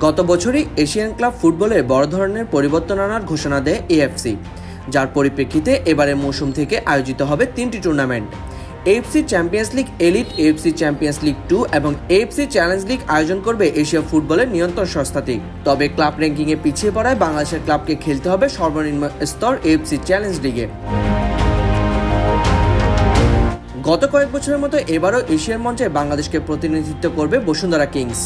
গত বছরই Asian club ফুটবলে বড় ধরনের পরিবর্তন আনার ঘোষণা দেয় এএফসি, যার পরিপ্রেক্ষিতে এবারের মৌসুম থেকে আয়োজিত হবে 3টি tournament. AFC champions league elite, AFC champions league 2 এবং এএফসি চ্যালেঞ্জ লিগ আয়োজন করবে এশিয়া ফুটবলের নিয়ন্ত্রণ সংস্থাটি। তবে ক্লাব র্যাঙ্কিংয়ে পিছিয়ে পড়ায় বাংলাদেশের ক্লাবকে খেলতে হবে সর্বনিম্ন স্তর এএফসি চ্যালেঞ্জ লিগে। গত কয়েক বছরের মতো এবারও এশিয়ার মঞ্চে বাংলাদেশকে প্রতিনিধিত্ব করবে বসুন্ধরা কিংস।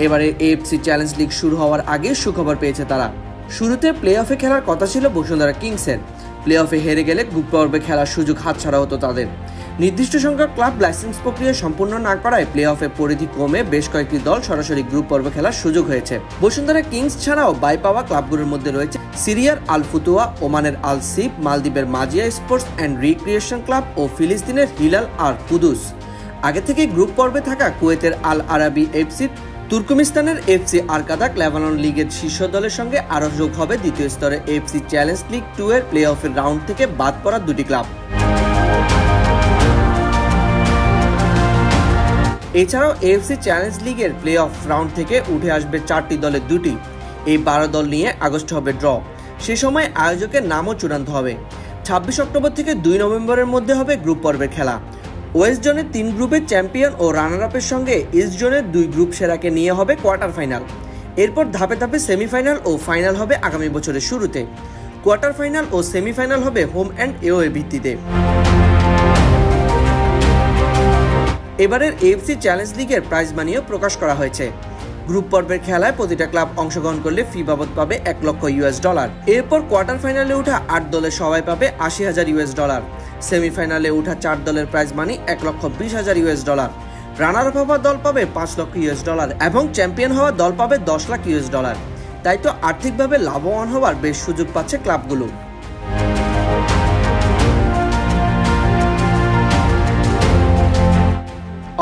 এবারে এএফসি চ্যালেঞ্জ লিগ শুরু হওয়ার আগে সুখবর পেয়েছে তারা। শুরুতে প্লে অফে খেলার কথা ছিল বসুন্ধরা কিংসের। প্লে অফে হেরে গেলে গ্রুপ পর্বে খেলার সুযোগ হাতছাড়া হতো তাদের। নির্দিষ্ট সংখ্যক ক্লাব লাইসেন্স প্রক্রিয়া সম্পূর্ণ না করায় প্লে অফের পরিধি কমে বেশ কয়েকটি দল সরাসরি গ্রুপ পর্বে খেলার সুযোগ হয়েছে। বসুন্ধরা কিংস ছাড়াও বাই পাওয়া ক্লাবগুলোর মধ্যে রয়েছে সিরিয়ার আল ফুতুয়া, ওমানের আল সিফ, মালদ্বীপের Maziya sports and recreation club ও ফিলিস্তিনের হিলাল আর কুদুস। আগে থেকেই গ্রুপ পর্বে থাকা কুয়েতের আল আরাবি এফসি, তুর্কমিস্তানের এফসি আরকাদাক, লেবানন লিগের শীর্ষ দলের সঙ্গে আরও যোগ হবে দ্বিতীয় স্তরে এএফসি চ্যালেঞ্জ লিগ 2 এর প্লে অফের রাউন্ড থেকে বাদ পড়া দুটি ক্লাব। এছাড়াও এএফসি চ্যালেঞ্জ লিগের প্লে অফ রাউন্ড থেকে উঠে আসবে 4টি দলের দুটি। এই 12 দল নিয়ে আগস্ট হবে ড্র। সে সময় আয়োজকের নামও চূড়ান্ত হবে। 26 অক্টোবর থেকে 2 নভেম্বরের মধ্যে হবে গ্রুপ পর্বের খেলা। ওয়েস্ট জোনের 3 গ্রুপের চ্যাম্পিয়ন ও রানার আপের সঙ্গে ইস্ট জোনের 2 গ্রুপ সেরাকে নিয়ে হবে কোয়ার্টার ফাইনাল। এরপর ধাপে ধাপে সেমিফাইনাল ও ফাইনাল হবে আগামী বছরের শুরুতে। কোয়ার্টার ফাইনাল ও সেমিফাইনাল হবে হোম অ্যান্ড এওয়ে ভিত্তিতে। এবারের এএফসি চ্যালেঞ্জ লিগের প্রাইজ মানিও প্রকাশ করা হয়েছে। গ্রুপ পর্বের খেলায় প্রতিটা ক্লাব অংশগ্রহণ করলে ফি বাবদ পাবে $1 লক্ষ। এরপর কোয়ার্টার ফাইনালে ওঠা 8 দলের সবাই পাবে $80,000। সেমিফাইনালে ওঠা 4 দলের প্রাইজ মানি $1,20,000। রানার আপ হওয়া দল পাবে $5 লক্ষ এবং চ্যাম্পিয়ন হওয়া দল পাবে $10 লাখ। তাই তো আর্থিকভাবে লাভবান হওয়ার বেশ সুযোগ পাচ্ছে ক্লাবগুলো।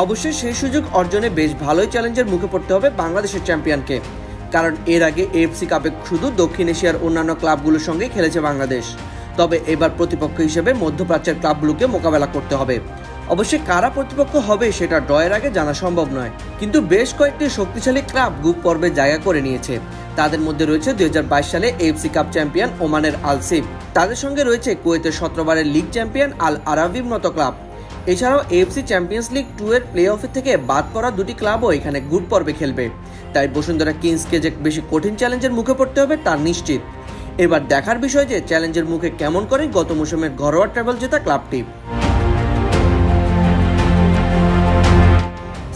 অবশ্যই সেই সুযোগ অর্জনে বেশ ভালোই চ্যালেঞ্জের মুখে পড়তে হবে বাংলাদেশের চ্যাম্পিয়নকে, কারণ এর আগে এএফসি কাপে শুধু দক্ষিণ এশিয়ার অন্যান্য ক্লাবগুলোর সঙ্গে খেলেছে বাংলাদেশ। তবে এবার প্রতিপক্ষ হিসেবে মধ্যপ্রাচ্যের ক্লাবগুলোকে মোকাবেলা করতে হবে। অবশ্যই কারা প্রতিপক্ষ হবে সেটা ড্রয়ের আগে জানা সম্ভব নয়, কিন্তু বেশ কয়েকটি শক্তিশালী ক্লাব গ্রুপ পর্বে জায়গা করে নিয়েছে। তাদের মধ্যে রয়েছে 2022 সালে এএফসি কাপ চ্যাম্পিয়ন ওমানের আল সিফ। তাদের সঙ্গে রয়েছে কুয়েতের 17 বারের লিগ চ্যাম্পিয়ন আল আরাবির মতো ক্লাব। এছাড়াও এএফসি চ্যাম্পিয়ন্স লিগ 2 এর প্লে অফে থেকে বাদ পড়া দুটি ক্লাবও এখানে গ্রুপ পর্বে খেলবে। তাই বসুন্ধরা কিংসকে যে বেশি কঠিন চ্যালেঞ্জের মুখে পড়তে হবে তা নিশ্চিত। এবার দেখার বিষয় যে চ্যালেঞ্জের মুখে কেমন করে গত মৌসুমের ঘরোয়া ট্রাভেল জেতা ক্লাবটি।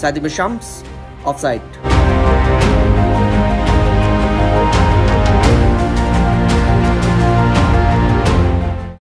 সাদিব শামস, অফসাইড।